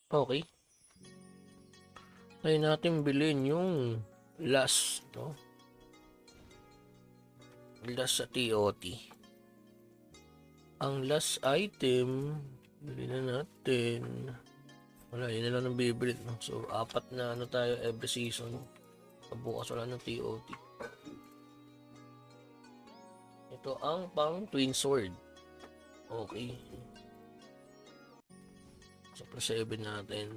Okay. Try natin bilhin yung last, no? Last sa TOT. Ang last item, bilhin na natin. Wala, yun na lang ang bibili, no? So, 4 na ano tayo every season. Bukas wala ng TOT. Ito ang pang twin sword. Okay. So, plus 7 natin.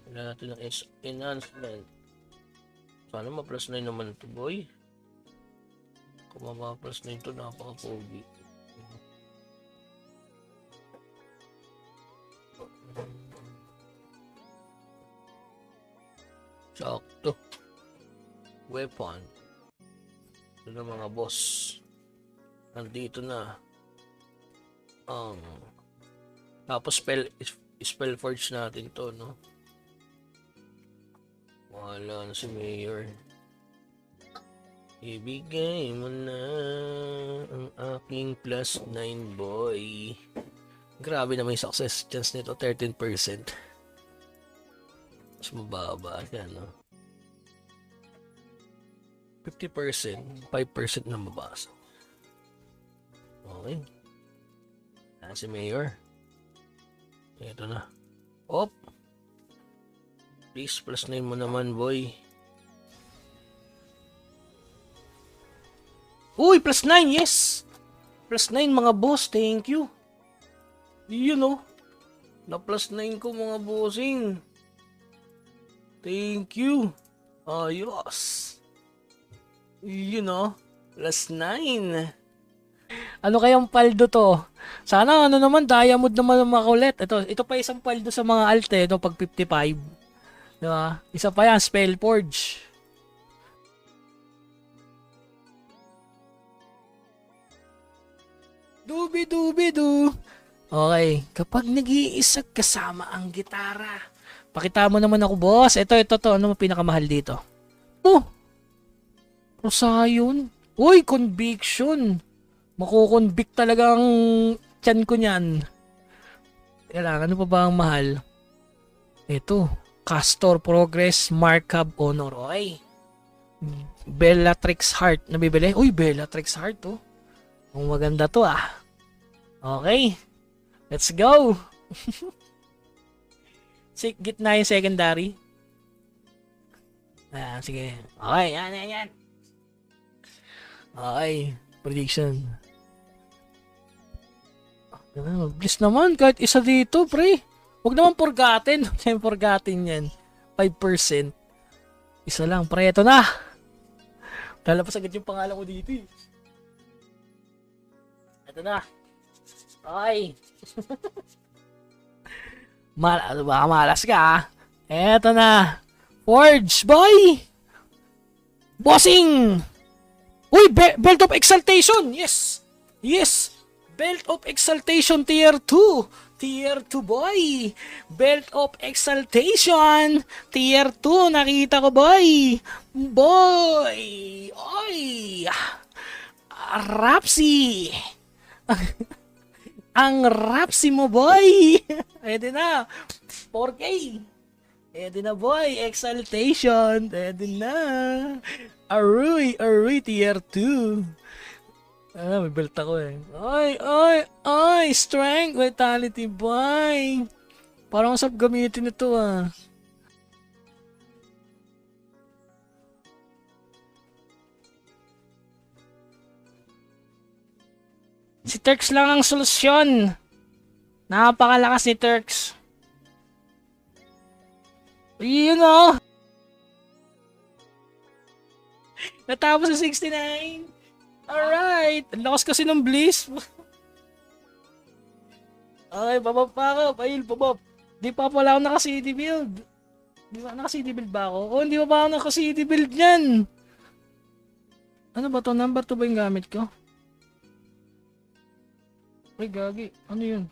Wala natin ng enhancement. Sana ma-plus 9 naman ito, boy. Kung ma-plus 9 ito, napaka-pogi. Sakto. Weapon. Ito na mga boss. Nandito na. Tapos spell forge natin to, no? Wala na si Mayor. Ibigay mo na ang aking plus 9, boy. Grabe na may success chance nito, 13%. Mas mababa yan, no? 50%, 5% na mabasa. Okay. Si Mayor. Ito na. Op! Please, plus 9 mo naman, boy. Uy, plus 9, yes! Plus 9, mga boss, thank you. You know, na plus 9 ko, mga bossing. Thank you. Ayos. You know, plus 9. Ano kayang paldo to? Sana ano naman, diamond naman ang makulit. Ito pa isang paldo sa mga alt ito pag 55. Diba? Isa pa yan, spell forge. Dubi-dubi-du. Okay, kapag nag-iisa kasama ang gitara. Pakita mo naman ako, boss. Ito. Ano mo pinakamahal dito? Oh! Rosayon. Uy, conviction. Makukonvict talaga ang tiyan ko niyan. Kailangan, ano pa ba ang mahal? Ito, Castor Progress Markup Honor. Okay. Bellatrix Heart. Nabibili? Uy, Bellatrix Heart, oh. Ang maganda to, ah. Okay. Let's go. Gitna yung secondary. Sige. Okay, yan. Okay. Prediction. Please naman, kahit isa dito, pre. Huwag naman forgotten. Huwag naman forgotten yan. 5%. Isa lang, pre. Ito na. Lalabas agad yung pangalan ko dito, eh. Ito na. Okay. Baka malas ka, ah. Ito na. Forge, boy! Bossing! Uy, Belt of Exaltation! Yes! Belt of Exaltation Tier 2! Tier 2, boy! Belt of Exaltation! Tier 2! Nakita ko, boy! Boy! Oy! Rapsi! Ang Rapsi mo, boy! Ede na! 4K! Ede na, boy! Exaltation! Ede na! Arui Tier 2! May belt ako, eh. Ay! Strength! Vitality, boy! Parang masarap gamitin ito, ah. Si Turks lang ang solusyon. Napakalakas ni Turks. Yun, oh. Natapos sa 69. Alright. Ang lakas kasi ng Bliss. Okay, babab pa ako. Babab. Di pa pala ako naka-CD build. Di ba naka-CD build ba ako? Oh, hindi pa ako naka-CD build yan. Ano ba to? Number 2 ba yung gamit ko? Ay, gagi. Ano yun?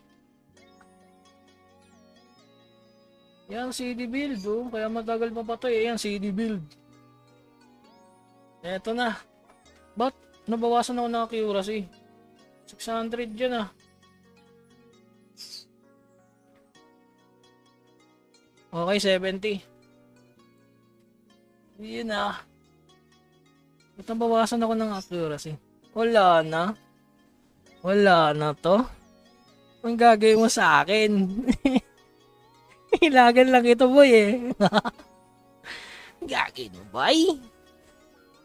Yan, CD build, oh. Kaya matagal pa pa to, eh. Yan, CD build. Eto na. Ba't nabawasan ako ng accuracy? 600 yan, ah. Okay, 70. Yun na. Ba't nabawasan ako ng accuracy? Wala na. Wala na to. Ang gagawin mo sa akin? Ilagan lang ito, boy eh. Gagawin mo, boy?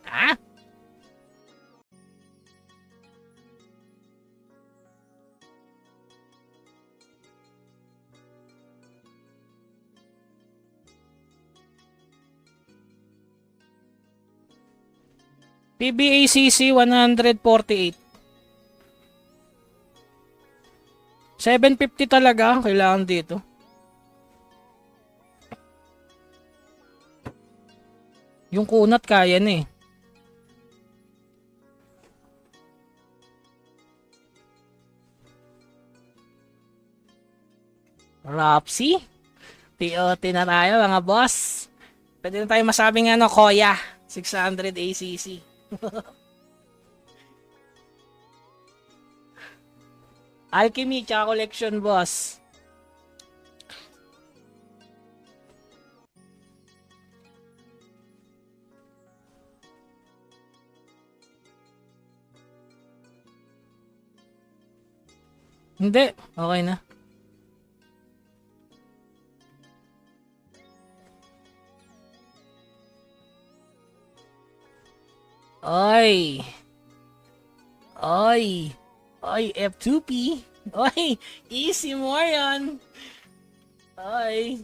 Ha? PBACC 148. 750 talaga kailangan dito. Yung kunat kaya na eh. Rapsi? TOT na tayo mga boss. Pwede na tayo masabing ano, Koya. 600 ACC. Alchemy tsaka collection boss. Hindi, okay na. Oy. Oy. Oy, F2P. Oy, easy mo yan. Oy.